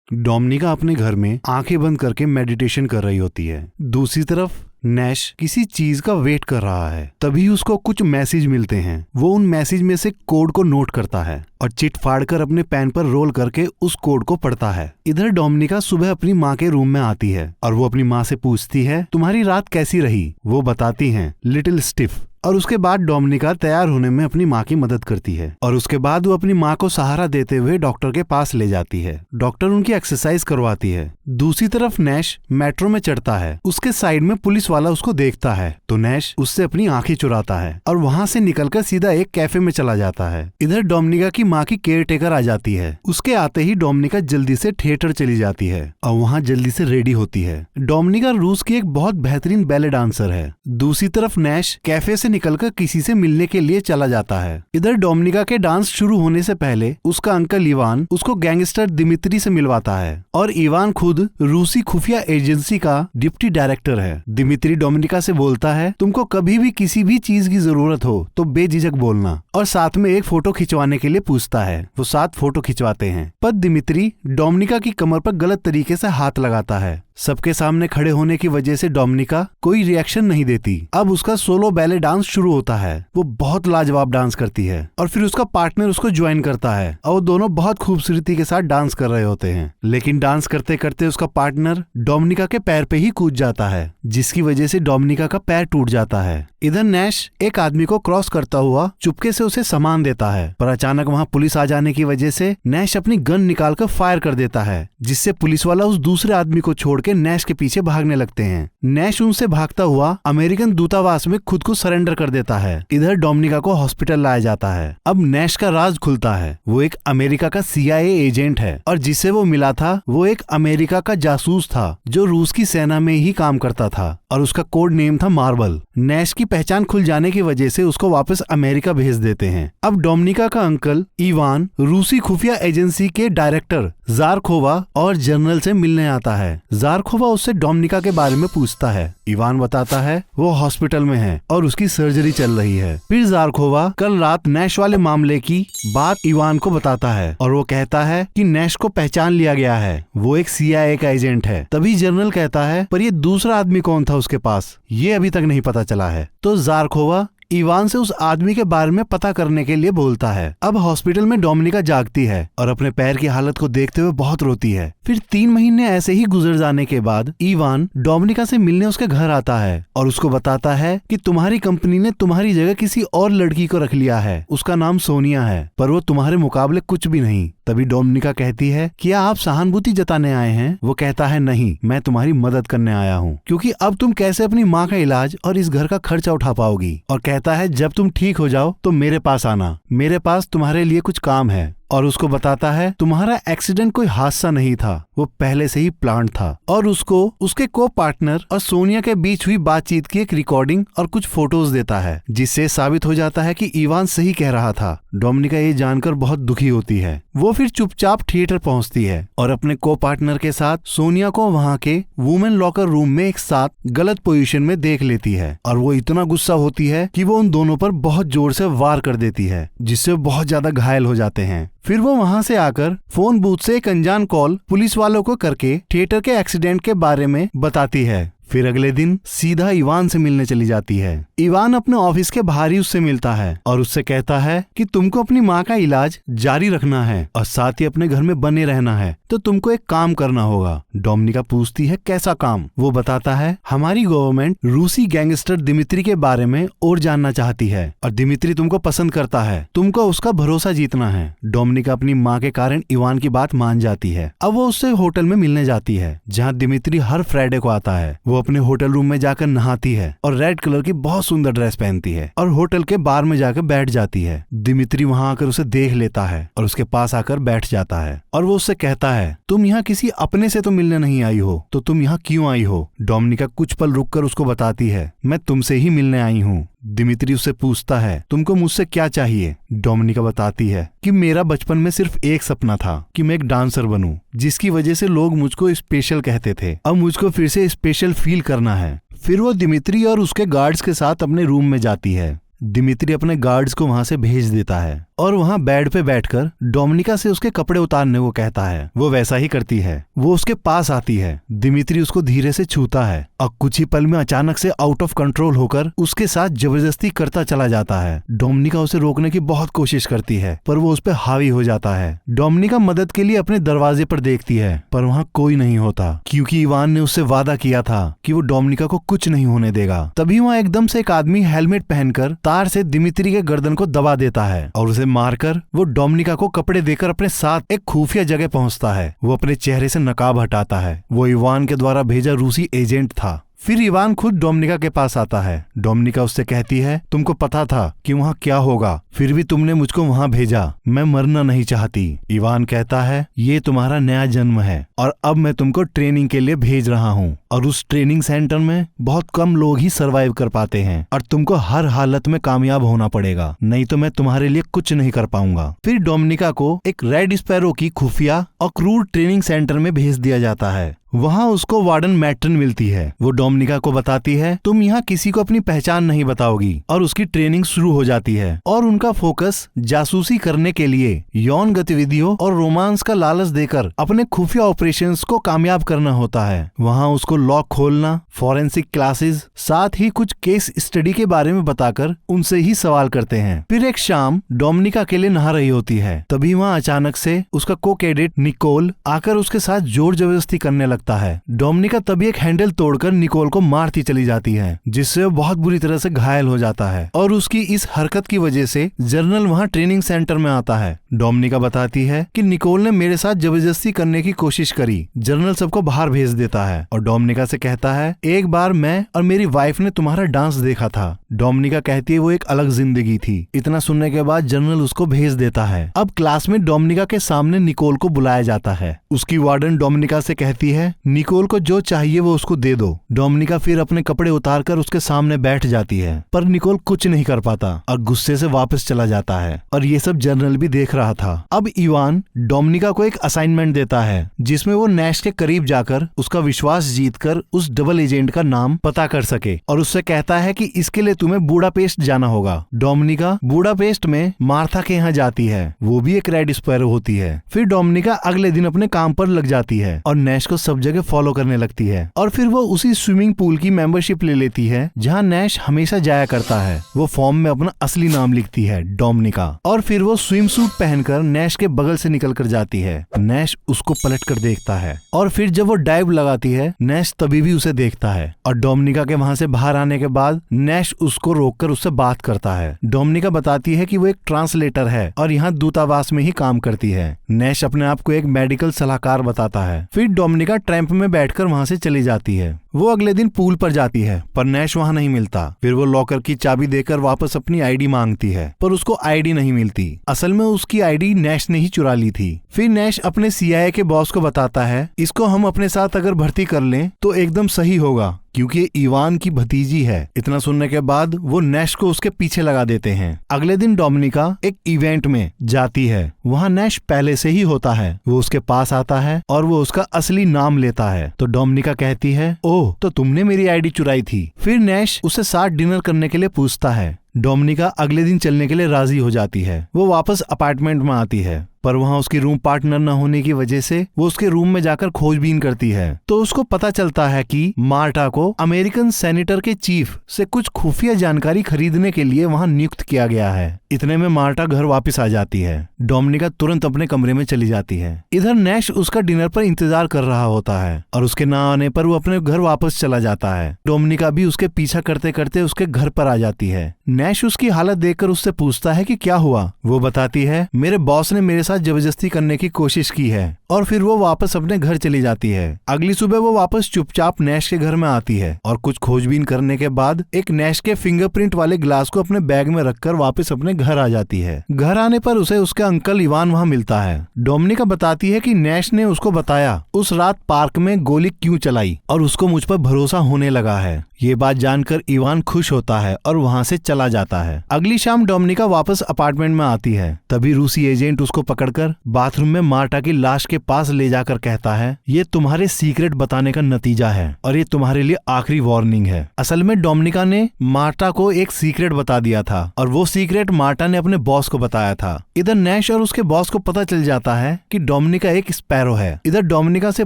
Dominica अपने घर में आंखें बंद करके मेडिटेशन कर रही होती है। दूसरी तरफ नैश किसी चीज का वेट कर रहा है। तभी उसको कुछ मैसेज मिलते हैं। वो उन मैसेज में से कोड को नोट करता है और चिट फाड़कर अपने पेन पर रोल करके उस कोड को पढ़ता है। इधर डोमिनिका सुबह अपनी माँ के रूम में आती है और वो अपनी माँ से पूछती है, तुम्हारी रात कैसी रही? वो बताती हैं, लिटिल स्टिफ। और उसके बाद डोमिनिका तैयार होने में अपनी माँ की मदद करती है और उसके बाद वो अपनी माँ को सहारा देते हुए डॉक्टर के पास ले जाती है। डॉक्टर उनकी एक्सरसाइज करवाती है। दूसरी तरफ नैश मेट्रो में चढ़ता है। उसके साइड में पुलिस वाला उसको देखता है तो नैश उससे अपनी आंखें चुराता है और वहाँ से निकलकर सीधा एक कैफे में चला जाता है। इधर डोमिनिका की माँ की केयर टेकर आ जाती है। उसके आते ही डोमिनिका जल्दी से थिएटर चली जाती है और वहाँ जल्दी से रेडी होती है। डोमिनिका रूस की एक बहुत बेहतरीन बैले डांसर है। दूसरी तरफ नैश कैफे से निकलकर किसी से मिलने के लिए चला जाता है। इधर डोमिनिका के डांस शुरू होने से पहले उसका अंकल इवान उसको गैंगस्टर दिमित्री से मिलवाता है और इवान खुद रूसी खुफिया एजेंसी का डिप्टी डायरेक्टर है। दिमित्री डोमिनिका से बोलता है, तुमको कभी भी किसी भी चीज की जरूरत हो तो बेझिझक बोलना, और साथ में एक फोटो खिंचवाने के लिए पूछता है। वो 7 फोटो खिंचवाते हैं। पर दिमित्री डोमिनिका की कमर पर गलत तरीके से हाथ लगाता है। सबके सामने खड़े होने की वजह से डोमिनिका कोई रिएक्शन नहीं देती। अब उसका सोलो बैले डांस शुरू होता है। वो बहुत लाजवाब डांस करती है और फिर उसका पार्टनर उसको ज्वाइन करता है और वो दोनों बहुत खूबसूरती के साथ डांस कर रहे होते हैं। लेकिन डांस करते करते उसका पार्टनर डोमिनिका के पैर पे ही कूद जाता है, जिसकी वजह से डोमिनिका का पैर टूट जाता है। इधर नैश एक आदमी को क्रॉस करता हुआ चुपके से उसे सामान देता है, पर अचानक वहाँ पुलिस आ जाने की वजह से नैश अपनी गन निकालकर फायर कर देता है, जिससे पुलिस वाला उस दूसरे आदमी को छोड़ के नैश के पीछे भागने लगते हैं। नैश उनसे भागता हुआ अमेरिकन दूतावास में खुद को सरेंडर कर देता है। इधर डोमिनिका को हॉस्पिटल लाया जाता है। अब नैश का राज खुलता है। वो एक अमेरिका का CIA एजेंट है और जिससे वो मिला था वो एक अमेरिका का जासूस था जो रूस की सेना में ही काम करता था और उसका कोड नेम था मार्बल। नैश की पहचान खुल जाने की वजह से उसको वापस अमेरिका भेज देते हैं। अब डोमिनिका का अंकल इवान रूसी खुफिया एजेंसी के डायरेक्टर ज़ारखोवा और जनरल से मिलने आता है। ज़ारखोवा उससे डोमिनिका के बारे में पूछता है। इवान बताता है वो हॉस्पिटल में है और उसकी सर्जरी चल रही है। फिर ज़ारखोवा कल रात नैश वाले मामले की बात इवान को बताता है और वो कहता है कि नैश को पहचान लिया गया है, वो एक CIA का एजेंट है। तभी जनरल कहता है, पर ये दूसरा आदमी कौन था उसके पास, ये अभी तक नहीं पता चला है। तो ज़ारखोवा इवान से उस आदमी के बारे में पता करने के लिए बोलता है। अब हॉस्पिटल में डोमिनिका जागती है और अपने पैर की हालत को देखते हुए बहुत रोती है। फिर 3 महीने ऐसे ही गुजर जाने के बाद इवान डोमिनिका से मिलने उसके घर आता है और उसको बताता है कि तुम्हारी कंपनी ने तुम्हारी जगह किसी और लड़की को रख लिया है, उसका नाम सोनिया है, पर वो तुम्हारे मुकाबले कुछ भी नहीं। तभी डोमिनिका कहती है, क्या आप सहानुभूति जताने आए हैं? वो कहता है, नहीं, मैं तुम्हारी मदद करने आया हूँ, क्योंकि अब तुम कैसे अपनी माँ का इलाज और इस घर का खर्चा उठा पाओगी। और कहता है, जब तुम ठीक हो जाओ तो मेरे पास आना, मेरे पास तुम्हारे लिए कुछ काम है। और उसको बताता है, तुम्हारा एक्सीडेंट कोई हादसा नहीं था, वो पहले से ही प्लान था। और उसको उसके को पार्टनर और सोनिया के बीच हुई बातचीत की एक रिकॉर्डिंग और कुछ फोटोज देता है, जिससे साबित हो जाता है कि इवान सही कह रहा था। डोमिनिका ये जानकर बहुत दुखी होती है। वो फिर चुपचाप थिएटर पहुंचती है और अपने को पार्टनर के साथ सोनिया को वहाँ के वुमेन लॉकर रूम में एक साथ गलत पोजीशन में देख लेती है और वो इतना गुस्सा होती है कि वो उन दोनों पर बहुत जोर से वार कर देती है, जिससे वो बहुत ज्यादा घायल हो जाते हैं। फिर वो वहाँ से आकर फोन बूथ से एक अनजान कॉल पुलिस वालों को करके थिएटर के एक्सीडेंट के बारे में बताती है। फिर अगले दिन सीधा इवान से मिलने चली जाती है। इवान अपने ऑफिस के बाहर ही उससे मिलता है और उससे कहता है कि तुमको अपनी माँ का इलाज जारी रखना है और साथ ही अपने घर में बने रहना है, तो तुमको एक काम करना होगा। डोमिनिका पूछती है, कैसा काम? वो बताता है, हमारी गवर्नमेंट रूसी गैंगस्टर दिमित्री के बारे में और जानना चाहती है और दिमित्री तुमको पसंद करता है, तुमको उसका भरोसा जीतना है। डोमिनिका अपनी माँ के कारण इवान की बात मान जाती है। अब वो उससे होटल में मिलने जाती है, जहाँ दिमित्री हर फ्राइडे को आता है। वो अपने होटल रूम में जाकर नहाती है और रेड कलर की बहुत सुंदर ड्रेस पहनती है और होटल के बार में जाकर बैठ जाती है। दिमित्री वहाँ आकर उसे देख लेता है और उसके पास आकर बैठ जाता है और वो उससे कहता है, तुम यहाँ किसी अपने से तो मिलने नहीं आई हो, तो तुम यहाँ क्यों आई हो? डोमिनिका कुछ पल रुककर उसको बताती है, मैं तुमसे ही मिलने आई हूँ। दिमित्री उससे पूछता है, तुमको मुझसे क्या चाहिए? डोमिनिका बताती है कि मेरा बचपन में सिर्फ एक सपना था कि मैं एक डांसर बनूं, जिसकी वजह से लोग मुझको स्पेशल कहते थे। अब मुझको फिर से स्पेशल फील करना है। फिर वो दिमित्री और उसके गार्ड्स के साथ अपने रूम में जाती है। दिमित्री अपने गार्ड्स को वहां से भेज देता है और वहाँ बेड पे बैठकर डोमिनिका से उसके कपड़े उतारने को कहता है। वो वैसा ही करती है। वो उसके पास आती है। दिमित्री उसको धीरे से छूता है और कुछ ही पल में अचानक से आउट ऑफ कंट्रोल होकर उसके साथ जबरदस्ती करता चला जाता है। डोमिनिका उसे रोकने की बहुत कोशिश करती है पर वो उस पर हावी हो जाता है। डोमिनिका मदद के लिए अपने दरवाजे पर देखती है पर वहाँ कोई नहीं होता, क्योंकि इवान ने उससे वादा किया था कि वो डोमिनिका को कुछ नहीं होने देगा। तभी वहाँ एकदम से एक आदमी हेलमेट पहनकर तार से दिमित्री के गर्दन को दबा देता है और उसे मारकर वो डोमिनिका को कपड़े देकर अपने साथ एक खुफिया जगह पहुंचता है। वो अपने चेहरे से नकाब हटाता है। वो इवान के द्वारा भेजा रूसी एजेंट था। फिर इवान खुद डोमिनिका के पास आता है। डोमिनिका उससे कहती है, तुमको पता था कि वहाँ क्या होगा, फिर भी तुमने मुझको वहाँ भेजा। मैं मरना नहीं चाहती। इवान कहता है, ये तुम्हारा नया जन्म है और अब मैं तुमको ट्रेनिंग के लिए भेज रहा हूँ और उस ट्रेनिंग सेंटर में बहुत कम लोग ही सरवाइव कर पाते हैं और तुमको हर हालत में कामयाब होना पड़ेगा, नहीं तो मैं तुम्हारे लिए कुछ नहीं कर पाऊंगा। फिर डोमिनिका को एक रेड स्पैरो की खुफिया और क्रूर ट्रेनिंग सेंटर में भेज दिया जाता है। वहाँ उसको वार्डन मैट्रन मिलती है। वो डोमिनिका को बताती है, तुम यहाँ किसी को अपनी पहचान नहीं बताओगी, और उसकी ट्रेनिंग शुरू हो जाती है और उनका फोकस जासूसी करने के लिए यौन गतिविधियों और रोमांस का लालच देकर अपने खुफिया ऑपरेशंस को कामयाब करना होता है। वहाँ उसको लॉक खोलना, फॉरेंसिक क्लासेस, साथ ही कुछ केस स्टडी के बारे में बताकर उनसे ही सवाल करते हैं। फिर एक शाम डोमिनिका अकेले नहा रही होती है। तभी वहाँ अचानक से उसका को कैडेट निकोल आकर उसके साथ जोर जबरदस्ती करने लगता है। डोमिनिका तभी एक हैंडल तोड़कर निकोल को मारती चली जाती है, जिससे वो बहुत बुरी तरह से घायल हो जाता है और उसकी इस हरकत की वजह से जनरल वहाँ ट्रेनिंग सेंटर में आता है। डोमिनिका बताती है कि निकोल ने मेरे साथ जबरदस्ती करने की कोशिश करी। जनरल सबको बाहर भेज देता है और डोमिनिका से कहता है, एक बार मैं और मेरी वाइफ ने तुम्हारा डांस देखा था। डोमिनिका कहती है वो एक अलग जिंदगी थी। इतना सुनने के बाद जनरल उसको भेज देता है। अब क्लास में डोमिनिका के सामने निकोल को बुलाया जाता है। उसकी वार्डन डोमिनिका से कहती है, निकोल को जो चाहिए वो उसको दे दो। डोमिनिका फिर अपने कपड़े उतारकर उसके सामने बैठ जाती है पर निकोल कुछ नहीं कर पाता और गुस्से से वापस चला जाता है और ये सब जनरल भी देख रहा था। अब इवान डोमिनिका को एक असाइनमेंट देता है जिसमें वो नैश के करीब जाकर उसका विश्वास जीतकर उस डबल एजेंट का नाम पता कर सके और उससे कहता है कि इसके लिए तुम्हें बुडापेस्ट जाना होगा। डोमिनिका बुडापेस्ट में मार्था के यहाँ जाती है। वो भी एक रेड स्पैरो होती है। फिर डोमिनिका अगले दिन अपने काम पर लग जाती है और नैश को सब जगह फॉलो करने लगती है और फिर वो उसी स्विमिंग पूल की मेंबरशिप ले लेती है जहाँ नैश हमेशा जाया करता है। वो फॉर्म में अपना असली नाम लिखती है, डोमिनिका, और फिर वो स्विम सूट पहनकर नैश के बगल से निकल कर जाती है। नैश उसको पलट कर देखता है और फिर जब वो डाइव लगाती है नैश तभी भी उसे देखता है और डोमिनिका के वहाँ से बाहर आने के बाद नैश उसको रोककर उससे बात करता है। डोमिनिका बताती है कि वो एक ट्रांसलेटर है और यहाँ दूतावास में ही काम करती है। नैश अपने आप को एक मेडिकल सलाहकार बताता है। फिर डोमिनिका ट्रैम्प में बैठकर वहाँ से चली जाती है। वो अगले दिन पूल पर जाती है पर नैश वहाँ नहीं मिलता। फिर वो लॉकर की चाबी देकर वापस अपनी आईडी मांगती है पर उसको आईडी नहीं मिलती। असल में उसकी आईडी नैश ने ही चुरा ली थी। फिर नैश अपने CIA के बॉस को बताता है, इसको हम अपने साथ अगर भर्ती कर लें तो एकदम सही होगा क्योंकि इवान की भतीजी है। इतना सुनने के बाद वो नैश को उसके पीछे लगा देते हैं। अगले दिन डोमिनिका एक इवेंट में जाती है। वहाँ नैश पहले से ही होता है। वो उसके पास आता है और वो उसका असली नाम लेता है तो डोमिनिका कहती है, ओह तो तुमने मेरी आईडी चुराई थी। फिर नैश उससे साथ डिनर करने के लिए पूछता है। डोमिनिका अगले दिन चलने के लिए राजी हो जाती है। वो वापस अपार्टमेंट में आती है पर वहाँ उसकी रूम पार्टनर न होने की वजह से वो उसके रूम में जाकर खोजबीन करती है तो उसको पता चलता है कि मार्टा को अमेरिकन सेनेटर के चीफ से कुछ खुफिया जानकारी खरीदने के लिए वहाँ नियुक्त किया गया है। इतने में मार्टा घर वापस आ जाती है। डोमिनिका तुरंत अपने कमरे में चली जाती है। इधर नैश उसका डिनर पर इंतजार कर रहा होता है और उसके ना आने पर वो अपने घर वापस चला जाता है। डोमिनिका भी उसके पीछा करते करते उसके घर पर आ जाती है। नैश उसकी हालत देखकर उससे पूछता है कि क्या हुआ। वो बताती है, मेरे बॉस ने मेरे साथ जबरदस्ती करने की कोशिश की है और फिर वो वापस अपने घर चली जाती है। अगली सुबह वो वापस चुपचाप नैश के घर में आती है और कुछ खोजबीन करने के बाद एक नैश के फिंगरप्रिंट वाले ग्लास को अपने बैग में रखकर वापस अपने घर आ जाती है। घर आने पर उसे उसका अंकल इवान वहाँ मिलता है। डोमिनिका बताती है कि नैश ने उसको बताया उस रात पार्क में गोली क्यों चलाई और उसको मुझ पर भरोसा होने लगा है ये बात जानकर इवान खुश होता है और वहाँ से चला जाता है। अगली शाम डोमिनिका वापस अपार्टमेंट में आती है। तभी रूसी एजेंट उसको पकड़कर बाथरूम में मार्टा की लाश के पास ले जाकर कहता है, ये तुम्हारे सीक्रेट बताने का नतीजा है और ये तुम्हारे लिए आखिरी वार्निंग है। असल में डोमिनिका ने मार्टा को एक सीक्रेट बता दिया था और वो सीक्रेट मार्टा ने अपने बॉस को बताया था। इधर नैश और उसके बॉस को पता चल जाता है कि डोमिनिका एक स्पैरो है। इधर डोमिनिका से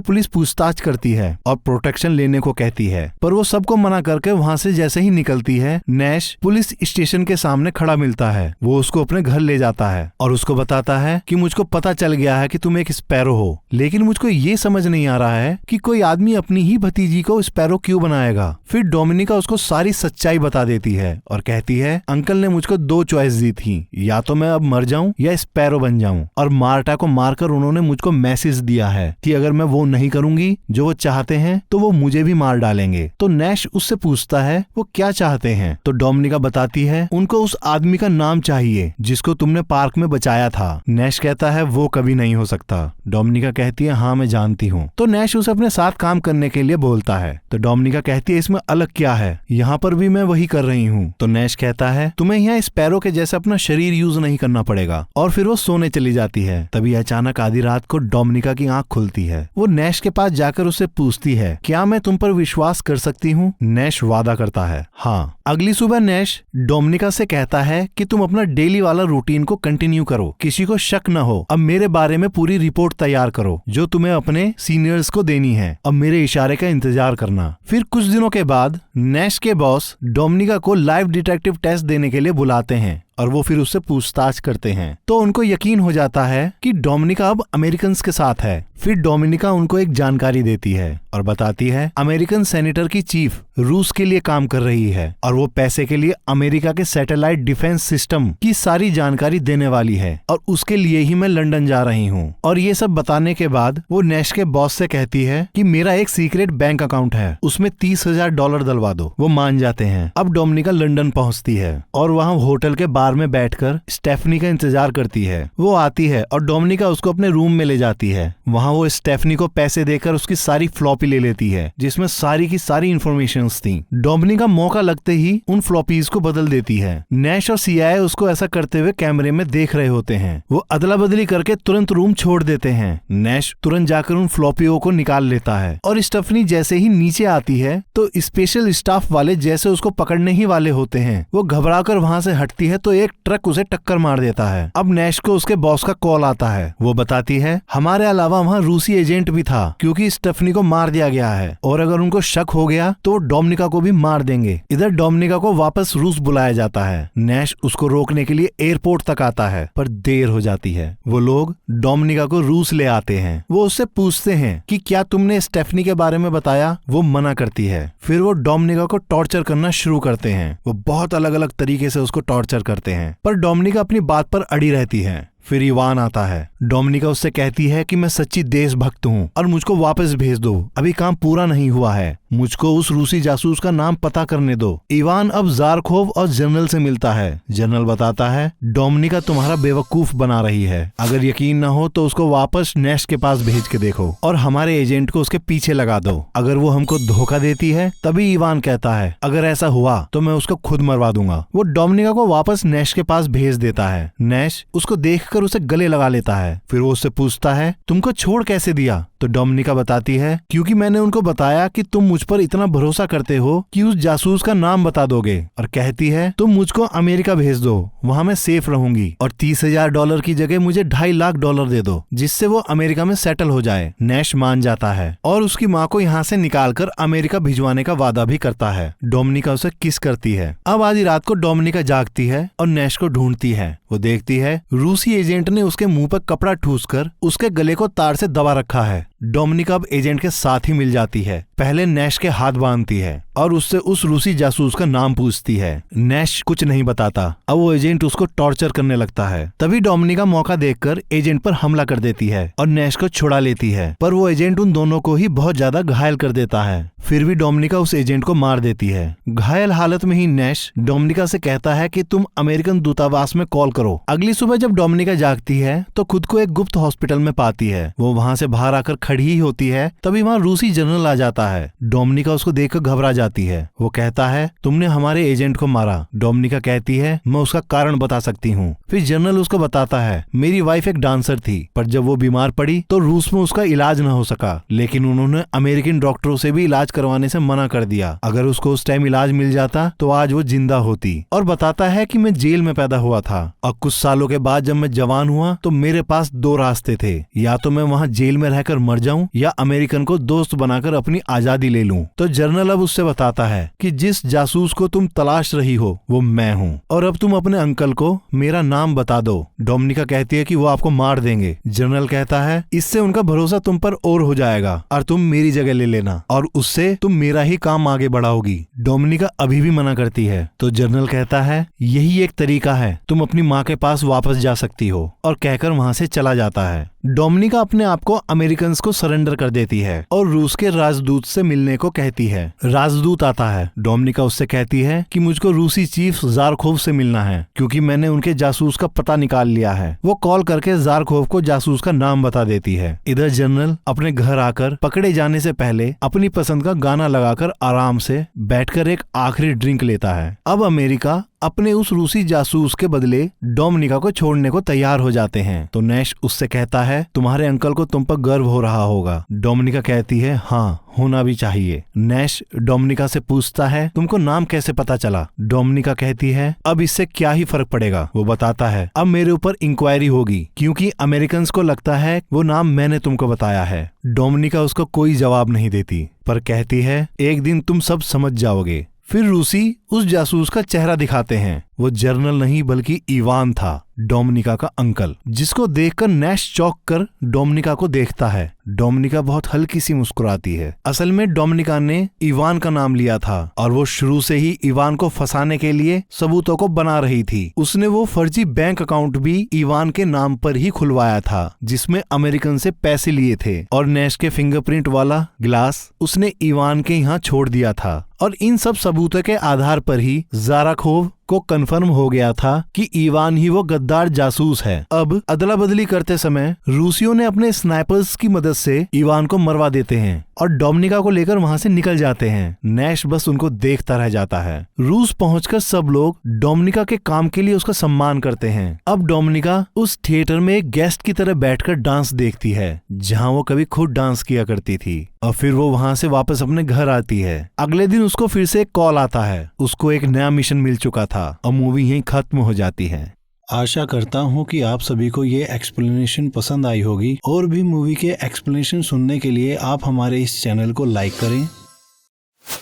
पुलिस पूछताछ करती है और प्रोटेक्शन लेने को कहती है, पर वो सबको मना करके वहाँ से जैसे ही निकलती है, नैश पुलिस स्टेशन के सामने खड़ा मिलता है। वो उसको अपने घर ले जाता है और उसको बताता है कि मुझको पता चल गया है कि तुम एक स्पैरो हो, लेकिन मुझको ये समझ नहीं आ रहा है कि कोई आदमी अपनी ही भतीजी को स्पैरो क्यों बनाएगा। फिर डोमिनिका उसको सारी सच्चाई बता देती है और कहती है, अंकल ने मुझको 2 चॉइस दी थी, या तो मैं अब मर जाऊं या स्पैरो बन जाऊं, और मार्टा को मारकर उन्होंने मुझको मैसेज दिया है कि अगर मैं वो नहीं करूंगी जो वो चाहते हैं तो वो मुझे भी मार डालेंगे। तो नैश उससे पूछता है वो क्या चाहते हैं। तो डोमिनिका बताती है उनको उस आदमी का नाम चाहिए जिसको तुमने पार्क में बचाया था। नैश कहता है वो कभी नहीं हो सकता। डोमिनिका कहती है हाँ मैं जानती हूँ। तो नैश उसे अपने साथ काम करने के लिए बोलता है। तो डोमिनिका कहती है इसमें अलग क्या है, यहाँ पर भी मैं वही कर रही हूँ। तो नैश कहता है तुम्हें यहाँ स्पैरो के जैसे अपना शरीर यूज नहीं करना पड़ेगा, और फिर वो सोने चली जाती है। तभी अचानक आधी रात को डोमिनिका की आंख खुलती है। वो नैश के पास जाकर उससे पूछती है क्या मैं तुम पर विश्वास कर सकती हूँ। नैश वादा करता है हाँ। अगली सुबह नैश डोमिनिका से कहता है कि तुम अपना डेली वाला रूटीन को कंटिन्यू करो, किसी को शक न हो। अब मेरे बारे में पूरी रिपोर्ट तैयार करो जो तुम्हें अपने सीनियर्स को देनी है। अब मेरे इशारे का इंतजार करना। फिर कुछ दिनों के बाद नैश के बॉस डोमिनिका को लाइव डिटेक्टिव टेस्ट देने के लिए बुलाते हैं और वो फिर उससे पूछताछ करते हैं। तो उनको यकीन हो जाता है कि डोमिनिका अब अमेरिकन के साथ है। फिर डोमिनिका उनको एक जानकारी देती है और बताती है अमेरिकन सेनेटर की चीफ रूस के लिए काम कर रही है और वो पैसे के लिए अमेरिका के सैटेलाइट डिफेंस सिस्टम की सारी जानकारी देने वाली है और उसके लिए ही मैं लंदन जा रही हूँ। और ये सब बताने के बाद वो नैश के बॉस से कहती है कि मेरा एक सीक्रेट बैंक अकाउंट है, उसमें $30,000 डलवा दो। वो मान जाते हैं। अब डोमिनिका लंदन पहुँचती है और वहाँ होटल के बार में बैठकर स्टेफनी का इंतजार करती है। वो आती है और डोमिनिका उसको अपने रूम में ले जाती है। वहाँ वो स्टेफनी को पैसे देकर उसकी सारी फ्लॉपी ले लेती है जिसमें सारी की सारी इन्फॉर्मेशंस थी। डोमिनिका मौका लगते ही उन फ्लॉपीज को बदल देती है। नैश और सीआईए उसको ऐसा करते हुए कैमरे में देख रहे होते हैं। वो अदला बदली करके तुरंत रूम छोड़ देते हैं। नैश तुरंत जाकर उन फ्लॉपियों को निकाल लेता है और स्टेफनी जैसे ही नीचे आती है तो स्पेशल स्टाफ वाले जैसे उसको पकड़ने ही वाले होते हैं। वो घबराकर वहाँ से हटती है तो एक ट्रक उसे टक्कर मार देता है। अब नैश को उसके बॉस का कॉल आता है। वो बताती है हमारे अलावा वहाँ रूसी एजेंट भी था क्योंकि स्टेफनी को मार दिया गया है और अगर उनको शक हो गया तो डोमिनिका को भी मार देंगे। इधर डोमिनिका को वापस रूस बुलाया जाता है। नैश उसको रोकने के लिए एयरपोर्ट तक आता है पर देर हो जाती है। वो लोग डोमिनिका को रूस ले आते हैं। वो उससे पूछते हैं कि क्या तुमने स्टेफनी के बारे में बताया। वो मना करती है। फिर वो डोमिनिका को टॉर्चर करना शुरू करते हैं। वो बहुत अलग अलग तरीके से उसको टॉर्चर करते हैं पर डोमिनिका अपनी बात पर अड़ी रहती है। फिर इवान आता है। डोमिनिका उससे कहती है कि मैं सच्ची देशभक्त हूँ और मुझको वापस भेज दो, अभी काम पूरा नहीं हुआ है, मुझको उस रूसी जासूस का नाम पता करने दो। इवान अब जारखोव और जनरल से मिलता है। जनरल बताता है डोमिनिका तुम्हारा बेवकूफ बना रही है, अगर यकीन न हो तो उसको वापस नैश के पास भेज के देखो और हमारे एजेंट को उसके पीछे लगा दो। अगर वो हमको धोखा देती है तभी इवान कहता है अगर ऐसा हुआ तो मैं उसको खुद मरवा दूंगा। वो डोमिनिका को वापस नैश के पास भेज देता है। नैश उसको देखकर उसे गले लगा लेता है। फिर वो उससे पूछता है तुमको छोड़ कैसे दिया। तो डोमिनिका बताती है क्योंकि मैंने उनको बताया कि तुम मुझ पर इतना भरोसा करते हो कि उस जासूस का नाम बता दोगे, और कहती है तुम मुझको अमेरिका भेज दो, वहाँ मैं सेफ रहूंगी और $30,000 की जगह मुझे $2.5 लाख दे दो जिससे वो अमेरिका में सेटल हो जाए। नैश मान जाता है और उसकी माँ को यहाँ से निकालकर अमेरिका भिजवाने का वादा भी करता है। डोमिनिका उसे किस करती है। अब आधी रात को डोमिनिका जागती है और नैश को ढूंढती है। वो देखती है रूसी एजेंट ने उसके मुंह पर कपड़ा ठूसकर उसके गले को तार से दबा रखा है। डोमिनिका अब एजेंट के साथ ही मिल जाती है। पहले नैश के हाथ बांधती है और उससे उस रूसी जासूस का नाम पूछती है। नैश कुछ नहीं बताता। अब वो एजेंट उसको टॉर्चर करने लगता है। तभी डोमिनिका मौका देखकर एजेंट पर हमला कर देती है और नैश को छुड़ा लेती है, पर वो एजेंट उन दोनों को ही बहुत ज्यादा घायल कर देता है। फिर भी डोमिनिका उस एजेंट को मार देती है। घायल हालत में ही नैश डोमिनिका से कहता है कि तुम अमेरिकन दूतावास में कॉल करो। अगली सुबह जब डोमिनिका जागती है तो खुद को एक गुप्त हॉस्पिटल में पाती है। वो वहाँ से बाहर आकर खड़ी ही होती है, तभी वहाँ रूसी जनरल आ जाता है। डोमिनिका उसको देखकर घबरा जाती जाती है। वो कहता है तुमने हमारे एजेंट को मारा। डोमिनिका कहती है मैं उसका कारण बता सकती हूँ। फिर जनरल उसको बताता है मेरी वाइफ एक डांसर थी, पर जब वो बीमार पड़ी तो रूस में उसका इलाज न हो सका, लेकिन उन्होंने अमेरिकन डॉक्टरों से भी इलाज करवाने से मना कर दिया। अगर उसको उस टाइम इलाज मिल जाता तो आज वो जिंदा होती। और बताता है कि मैं जेल में पैदा हुआ था और कुछ सालों के बाद जब मैं जवान हुआ तो मेरे पास दो रास्ते थे, या तो मैं वहाँ जेल में रहकर मर जाऊं या अमेरिकन को दोस्त बनाकर अपनी आजादी ले लूं। तो जनरल अब उससे बताता है कि जिस जासूस को तुम तलाश रही हो वो मैं हूँ, और अब तुम अपने अंकल को मेरा नाम बता दो। डोमिनिका कहती है कि वो आपको मार देंगे। जनरल कहता है इससे उनका भरोसा तुम पर और हो जाएगा और तुम मेरी जगह ले लेना और उससे तुम मेरा ही काम आगे बढ़ाओगी। डोमिनिका अभी भी मना करती है तो जनरल कहता है यही एक तरीका है, तुम अपनी माँ के पास वापस जा सकती हो, और कहकर वहाँ से चला जाता है। डोमिनिका अपने आप को अमेरिकन को सरेंडर कर देती है और रूस के राजदूत से मिलने को कहती है। राजदूत आता है। डोमिनिका उससे कहती है कि मुझको रूसी चीफ ज़ारखोव से मिलना है क्योंकि मैंने उनके जासूस का पता निकाल लिया है। वो कॉल करके ज़ारखोव को जासूस का नाम बता देती है। इधर जनरल अपने घर आकर पकड़े जाने से पहले अपनी पसंद का गाना लगाकर आराम से बैठकर एक आखिरी ड्रिंक लेता है। अब अमेरिका अपने उस रूसी जासूस के बदले डोमिनिका को छोड़ने को तैयार हो जाते हैं। तो नैश उससे कहता है तुम्हारे अंकल को तुम पर गर्व हो रहा होगा। डोमिनिका कहती है हाँ, होना भी चाहिए। नैश डोमिनिका से पूछता है तुमको नाम कैसे पता चला। डोमिनिका कहती है अब इससे क्या ही फर्क पड़ेगा। वो बताता है अब मेरे ऊपर इंक्वायरी होगी क्योंकि अमेरिकन को लगता है वो नाम मैंने तुमको बताया है। डोमिनिका उसको कोई जवाब नहीं देती पर कहती है एक दिन तुम सब समझ जाओगे। फिर रूसी उस जासूस का चेहरा दिखाते हैं। वो जर्नल नहीं बल्कि इवान था, डोमिनिका का अंकल, जिसको देखकर नैश चौंक कर डोमिनिका को देखता है। डोमिनिका बहुत हल्की सी मुस्कुराती है। असल में डोमिनिका ने इवान का नाम लिया था और वो शुरू से ही इवान को फंसाने के लिए सबूतों को बना रही थी। उसने वो फर्जी बैंक अकाउंट भी इवान के नाम पर ही खुलवाया था जिसमें अमेरिकन से पैसे लिए थे, और नैश के फिंगरप्रिंट वाला गिलास उसने इवान के यहाँ छोड़ दिया था। और इन सब सबूतों के आधार पर ही ज़ारखोव को कंफर्म हो गया था कि इवान ही वो गद्दार जासूस है। अब अदला बदली करते समय रूसियों ने अपने स्नाइपर्स की मदद से इवान को मरवा देते हैं और डोमिनिका को लेकर वहां से निकल जाते हैं। नैश बस उनको देखता रह जाता है। रूस पहुंचकर सब लोग डोमिनिका के काम के लिए उसका सम्मान करते हैं। अब डोमिनिका उस थिएटर में एक गेस्ट की तरह बैठकर डांस देखती है जहां वो कभी खुद डांस किया करती थी, और फिर वो वहां से वापस अपने घर आती है। अगले दिन उसको फिर से एक कॉल आता है। उसको एक नया मिशन मिल चुका था और मूवी यहीं खत्म हो जाती है। आशा करता हूँ कि आप सभी को ये एक्सप्लेनेशन पसंद आई होगी। और भी मूवी के एक्सप्लेनेशन सुनने के लिए आप हमारे इस चैनल को लाइक करें,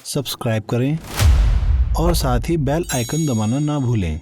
सब्सक्राइब करें और साथ ही बेल आइकन दबाना ना भूलें।